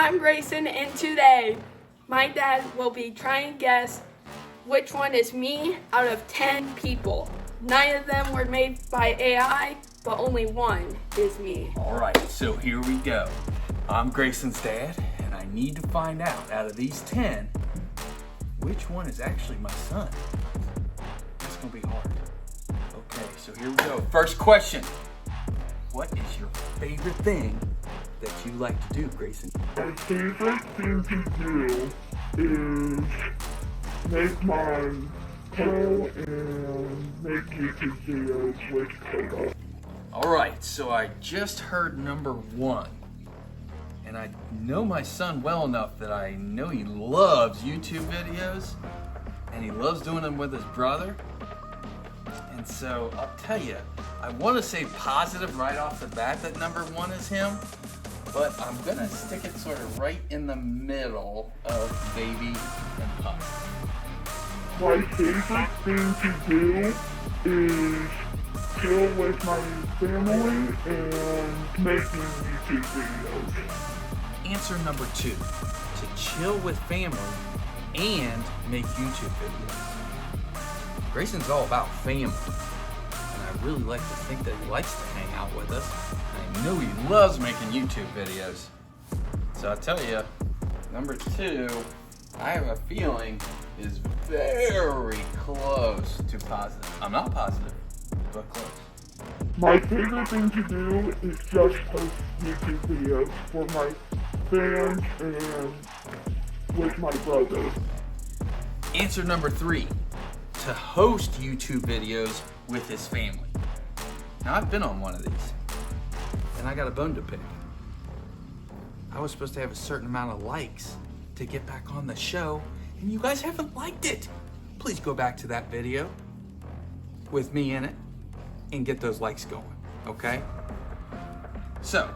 I'm Grayson, and today my dad will be trying to guess which one is me out of 10 people. 9 of them were made by AI, but only 1 is me. All right, so here we go. I'm Grayson's dad, and I need to find out of these 10, which one is actually my son. That's gonna be hard. Okay, so here we go. First question. What is your favorite thing that you like to do, Grayson? My favorite thing to do is make my co and make YouTube videos with Coda. All right, so I just heard number 1. And I know my son well enough that I know he loves YouTube videos and he loves doing them with his brother. And so I'll tell you, I want to say positive right off the bat that number 1 is him, but I'm gonna stick it sort of right in the middle of baby and pup. My favorite thing to do is chill with my family and making YouTube videos. Answer number 2, to chill with family and make YouTube videos. Grayson's all about family, and I really like to think that he likes to hang out with us. I know he loves making YouTube videos. So I tell you, number 2, I have a feeling is very close to positive. I'm not positive, but close. My favorite thing to do is just post YouTube videos for my fans and with my brother. Answer number 3, to host YouTube videos with his family. Now I've been on one of these, and I got a bone to pick. I was supposed to have a certain amount of likes to get back on the show, and you guys haven't liked it. Please go back to that video with me in it and get those likes going, okay? So,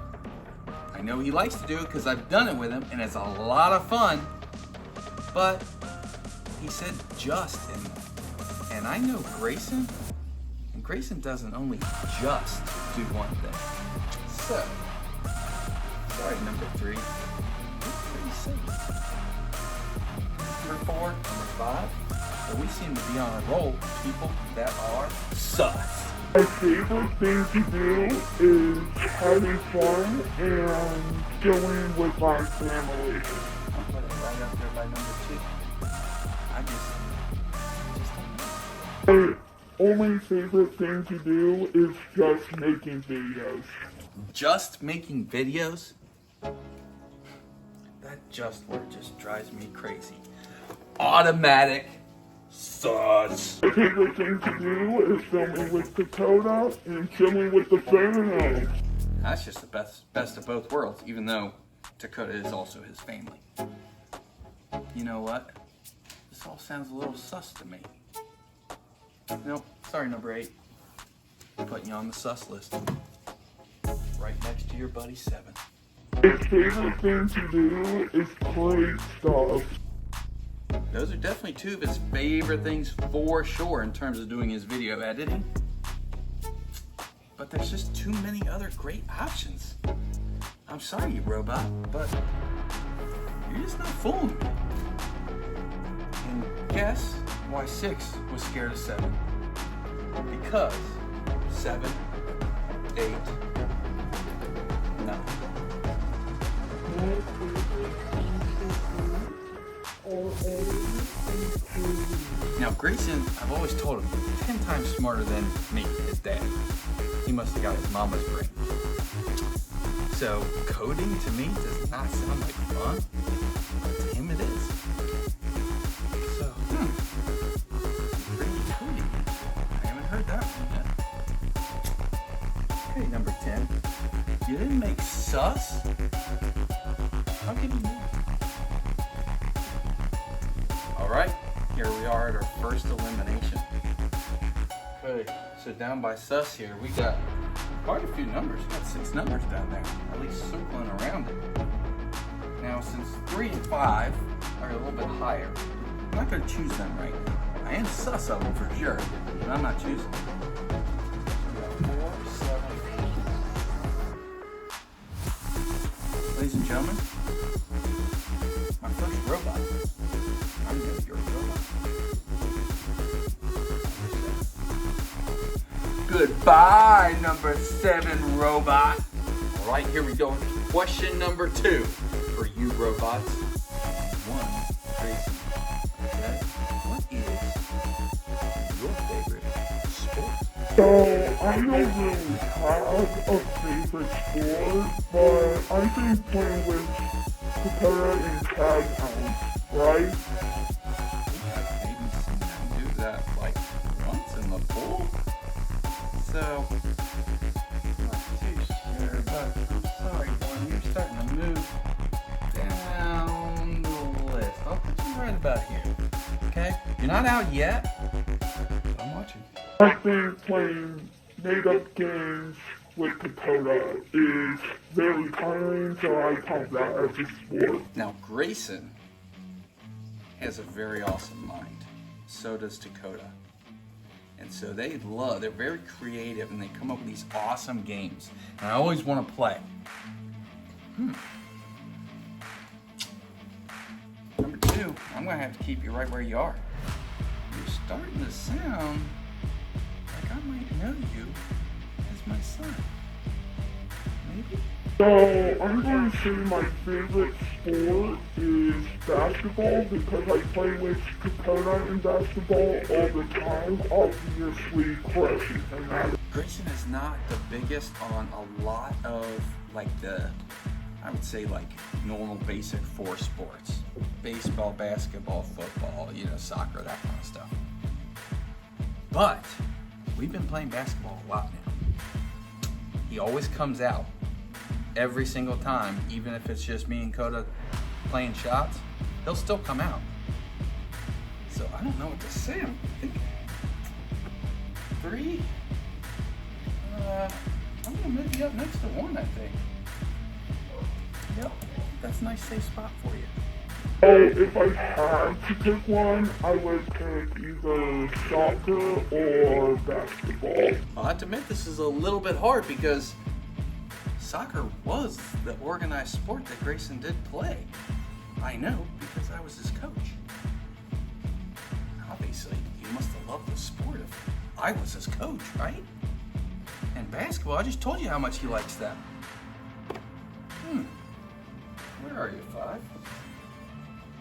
I know he likes to do it because I've done it with him, and it's a lot of fun, but he said just, and I know Grayson, and Grayson doesn't only just do one thing. So, sorry, number 3. You're pretty safe. Number 4, number 5. So we seem to be on a roll with people that are sus. My favorite thing to do is having fun and chilling with my family. I'll put it right up there by number 2. I just don't know. My only favorite thing to do is just making videos. Just making videos? That just word just drives me crazy. Automatic sus. My favorite thing to do is filming with Dakota and chilling with the fans. That's just the best of both worlds, even though Dakota is also his family. You know what? This all sounds a little sus to me. Nope, sorry, number 8. I'm putting you on the sus list. Right next to your buddy 7. My favorite thing to do is play stuff. Those are definitely 2 of his favorite things for sure in terms of doing his video editing. But there's just too many other great options. I'm sorry, you robot, but you're just not fooling me. And guess why 6 was scared of 7? Because 7, 8, 9. Now Grayson, I've always told him, 10 times smarter than me, his dad. He must have got his mama's brain. So coding to me does not sound like fun, but to him it is. So, pretty coding. I haven't heard that one yet. Okay, number 10. You didn't make sus? How can you? All right, here we are at our first elimination. Okay, so down by sus here, we got quite a few numbers. We got 6 numbers down there, at least circling around it. Now, since 3 and 5 are a little bit higher, I'm not going to choose them right now. I am sus of them for sure, but I'm not choosing them. So we got 4, 7, 8. Ladies and gentlemen, Goodbye, number 7 robot. All right, here we go. Question number 2 for you robots. 1, Grayson. Okay. What is your favorite sport? So, I don't really have a favorite sport, but I think playing with Dakota and Chad counts, right? I've maybe seen them do that like once in the pool. So, I'm not too sure, but I'm sorry, Warren, you're starting to move down the list. I'll put you right about here, okay? You're not out yet, but I'm watching. I think playing made-up games with Dakota is very tiring, so I count that as a sport. Now, Grayson has a very awesome mind. So does Dakota. And so they're very creative, and they come up with these awesome games. And I always want to play. Number 2, I'm going to have to keep you right where you are. You're starting to sound like I might know you as my son. Maybe? So, I'm going to say my favorite sport is basketball because I play with Dakota in basketball all the time, obviously crushing him. Grayson is not the biggest on a lot of I would say normal basic 4 sports. Baseball, basketball, football, soccer, that kind of stuff. But we've been playing basketball a lot now. He always comes out every single time, even if it's just me and Coda playing shots, he'll still come out. So I don't know what to say. I think 3. I'm gonna move you up next to 1, I think. Yep, that's a nice safe spot for you. So, if I had to pick one, I would pick either soccer or basketball. I'll have to admit this is a little bit hard because soccer was the organized sport that Grayson did play. I know because I was his coach. Obviously, he must have loved the sport if I was his coach, right? And basketball, I just told you how much he likes that. Where are you, 5?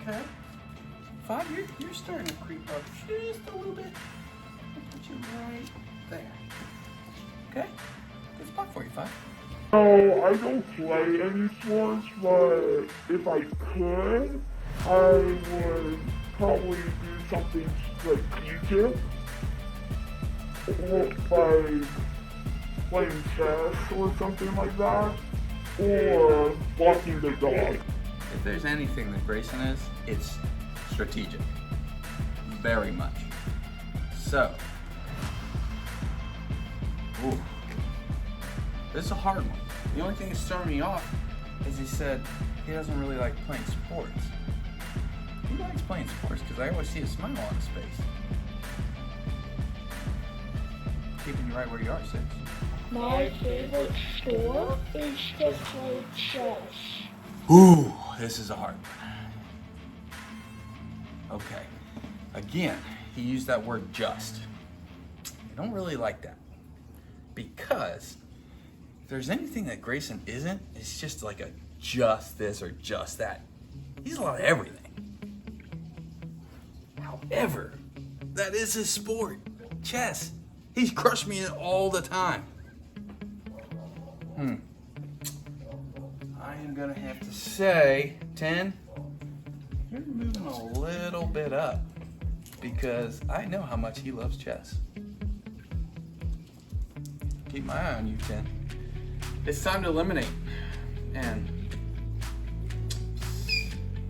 Okay. 5, you're starting to creep up just a little bit. I'll put you right there. Okay? Good spot for you, 5. No, I don't play any sports, but if I could, I would probably do something strategic, like playing chess or something like that, or walking the dog. If there's anything that Grayson is, it's strategic. Very much. So, this is a hard one. The only thing that's throwing me off is he said he doesn't really like playing sports. He likes playing sports because I always see a smile on his face. Keeping you right where you are, 6. My favorite sport is to play chess. Ooh, this is a hard one. Okay. Again, he used that word just. I don't really like that. Because if there's anything that Grayson isn't, it's just like a just this or just that. He's a lot of everything. However, that is his sport. Chess. He's crushed me in it all the time. I am gonna have to say, 10, you're moving a little bit up because I know how much he loves chess. Keep my eye on you, 10. It's time to eliminate. And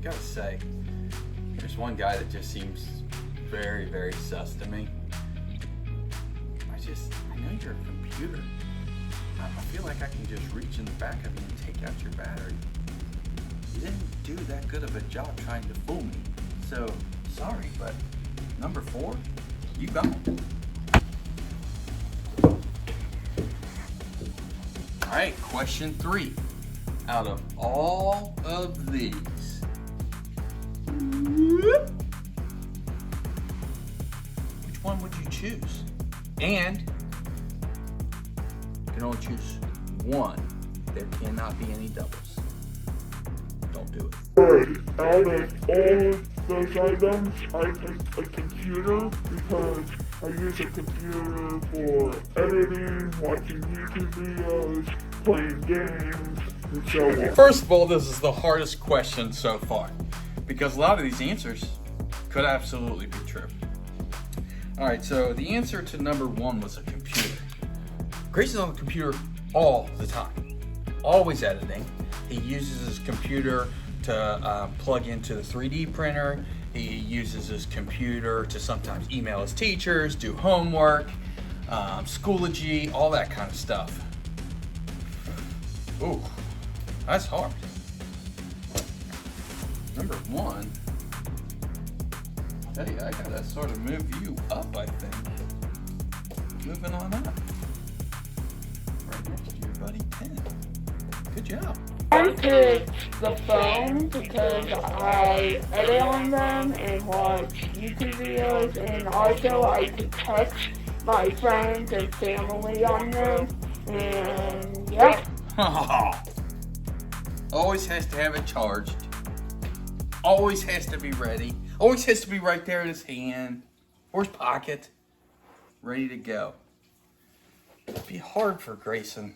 gotta say, there's one guy that just seems very, very sus to me. I know you're a computer. I feel like I can just reach in the back of you and take out your battery. You didn't do that good of a job trying to fool me. So, sorry, but number 4, you gone. All right, question 3. Out of all of these, which one would you choose? And can only choose one. There cannot be any doubles. Don't do it. Right. Out of all those items, I picked a computer because I use a computer for editing, watching YouTube videos, playing games, and so on. First of all, this is the hardest question so far because a lot of these answers could absolutely be true. All right, so the answer to number one was a computer. Grayson's on the computer all the time, always editing. He uses his computer to plug into the 3D printer. He uses his computer to sometimes email his teachers, do homework, Schoology, all that kind of stuff. Ooh, that's hard. Number one, I tell you, I gotta sort of move you up, I think. Moving on up. Right next to your buddy 10. Good job. I picked the phone because I edit on them and watch YouTube videos, and also I can text my friends and family on them, and yeah. Always has to have it charged. Always has to be ready. Always has to be right there in his hand or his pocket, ready to go. It'd be hard for Grayson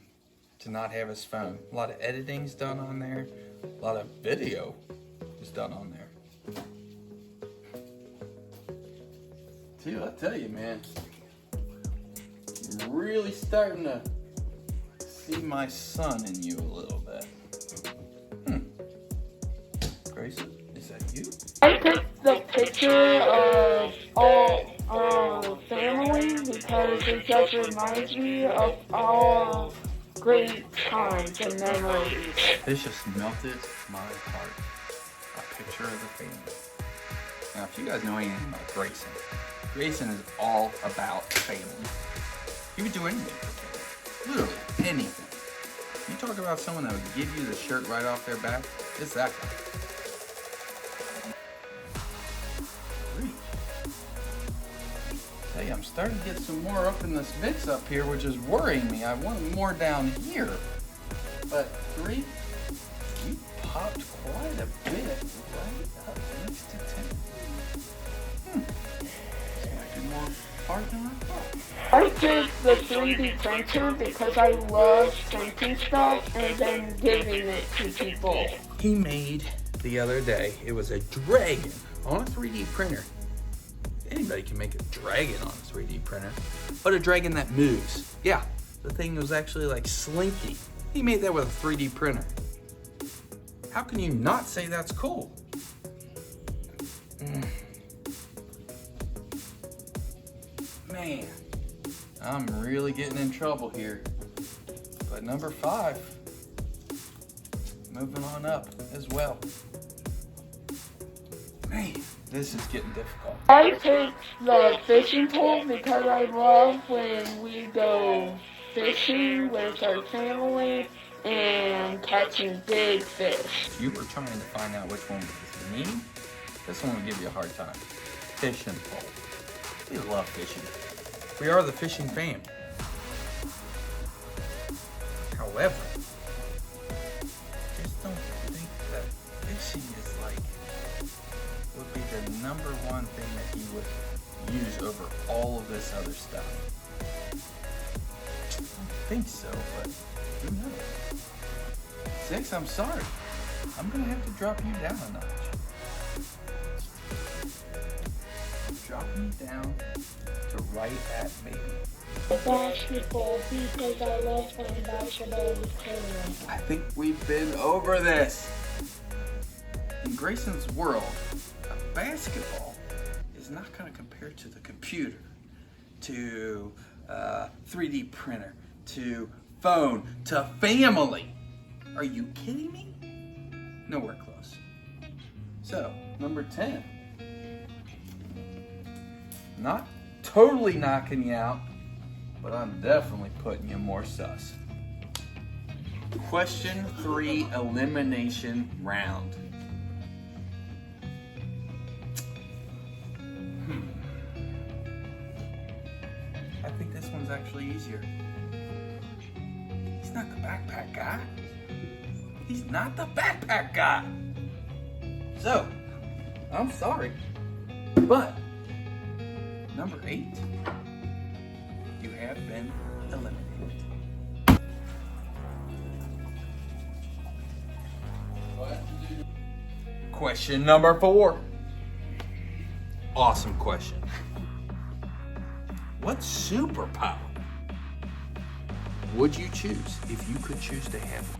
to not have his phone. A lot of editing's done on there. A lot of video is done on there. Dude, I tell you, man, I'm really starting to see my son in you a little bit. Grayson, is that you? I picked the picture of all family because it just reminds me of our great times and memories. This just melted my heart. A picture of the family. Now, if you guys know anything about Grayson, Grayson is all about family. He would do anything for family. Literally anything. You talk about someone that would give you the shirt right off their back, it's that guy. Hey, I'm starting to get some more up in this mix up here, which is worrying me. I want more down here. But 3, you popped quite a bit right up next to 10. Might be more hard than I thought. I picked the 3D printer because I love printing stuff and then giving it to people. He made the other day, it was a dragon on a 3D printer. Anybody can make a dragon on a 3D printer, but a dragon that moves. Yeah, the thing was actually like slinky. He made that with a 3D printer. How can you not say that's cool? Man, I'm really getting in trouble here. But number 5, moving on up as well. Man, this is getting difficult. I picked the fishing pole because I love when we go fishing with our family and catching big fish. You were trying to find out which one was me. This one will give you a hard time. Fishing pole. We love fishing. We are the fishing fam. However, I just don't think that fishing is would be the number one thing that he would use over all of this other stuff. I don't think so, but who knows? 6, I'm sorry. I'm gonna have to drop you down a notch. Drop me down to right at maybe. Basketball because I love playing basketball with Taylor. I think we've been over this. In Grayson's world, a basketball is not going to compare to the computer, to 3D printer, to phone, to family. Are you kidding me? Nowhere close. So, number 10. Not totally knocking you out, but I'm definitely putting you more sus. Question 3, elimination round. I think this one's actually easier. guy. He's not the backpack guy. So, I'm sorry, but number 8, you have been eliminated. Question number 4. Awesome question. What superpower would you choose if you could choose to have one?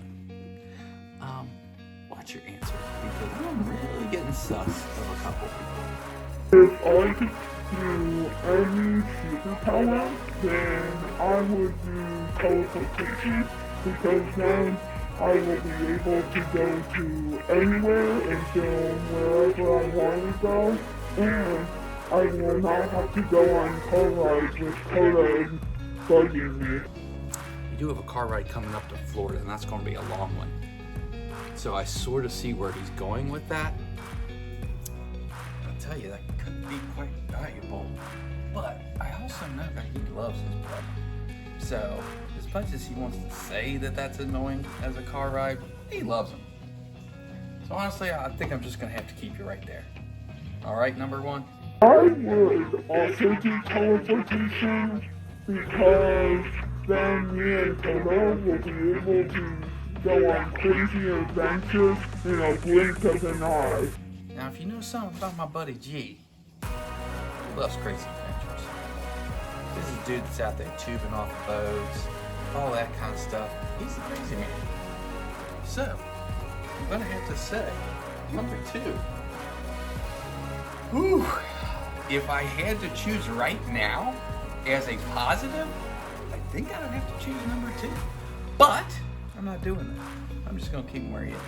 Watch your answer, because I'm really getting sus of a couple people. If I could do any superpower, then I would do teleportation, because then I will be able to go to anywhere and film wherever I want to go, and I will not have to go on car rides with Coda bugging me. We do have a car ride coming up to Florida, and that's going to be a long one. So I sort of see where he's going with that. I'll tell you, that could be quite valuable. But I also know that he loves his brother. So as much as he wants to say that that's annoying as a car ride, he loves him. So honestly, I think I'm just going to have to keep you right there. All right, number 1? I would also do teleportation, because then me and Coda will be able to go on crazy adventures in a blink of an eye. Now, if you know something about my buddy G, he loves crazy adventures. This is a dude that's out there tubing off boats, all that kind of stuff. He's a crazy man. So, I'm gonna have to say, number 2. Whew. If I had to choose right now as a positive, I think I would have to choose number 2. But I'm not doing that. I'm just gonna keep him where he is.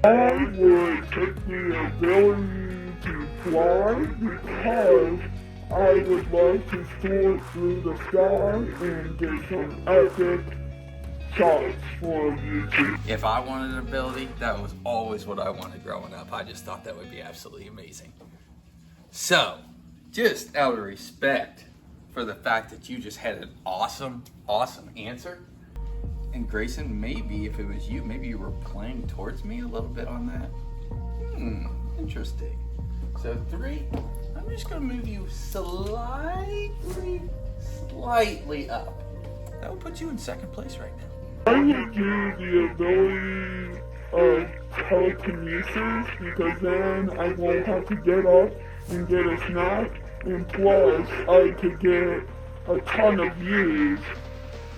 I would take the ability to fly, because I would love to soar through the sky and get some epic shots for YouTube. If I wanted an ability, that was always what I wanted growing up. I just thought that would be absolutely amazing. So, just out of respect for the fact that you just had an awesome answer, and Grayson, maybe if it was you, maybe you were playing towards me a little bit on that. Interesting. So 3, I'm just gonna move you slightly up. That will put you in 2nd place right now. I would do the ability of telekinesis, because then I won't have to get up and get a snack, and plus I could get a ton of views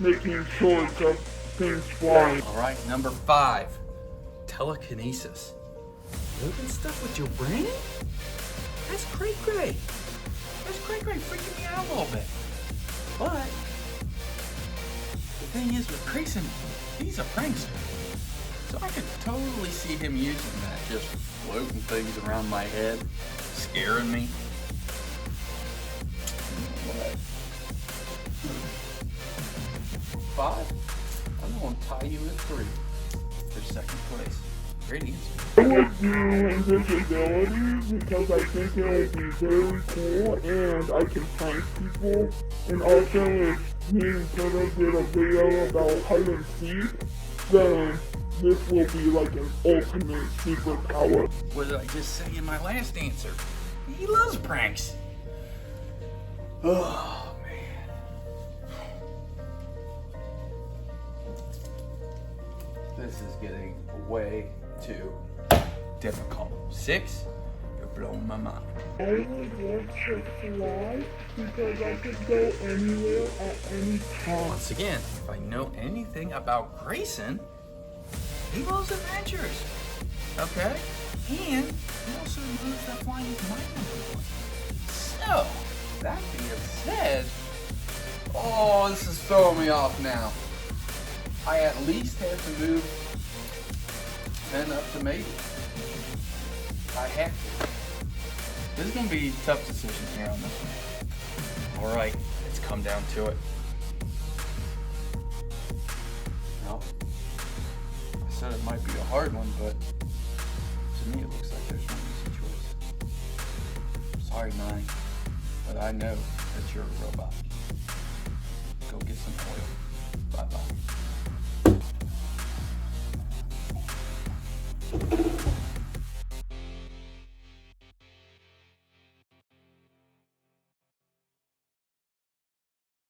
making shorts of things flying. All right, number 5, telekinesis. Moving stuff with your brain? That's great. That's great, freaking me out a little bit. But the thing is with Grayson, he's a prankster. So I could totally see him using that, just floating things around my head, scaring me. What? 5? I'm going to tie you at 3 for 2nd place. Great answer. I would do invisibility, because I think it would be very cool, and I can prank people. And also, if me and Coda did a video about hide and seek, then this will be like an ultimate superpower. What did I just say in my last answer? He loves pranks. Oh, man. This is getting way too difficult. 6, you're blowing my mind. I would want to fly, because I could go anywhere at any time. Once again, if I know anything about Grayson, he loves adventures. Okay? And he also knows that flying is my number 1. So, that being said, oh, this is throwing me off now. I at least have to move 10 up to maybe. I have to. This is going to be a tough decision here on this one. All right, let's come down to it. Well, I said it might be a hard one, but to me it looks like there's no easy choice. Sorry, Nine, but I know that you're a robot. Go get some oil. Bye-bye.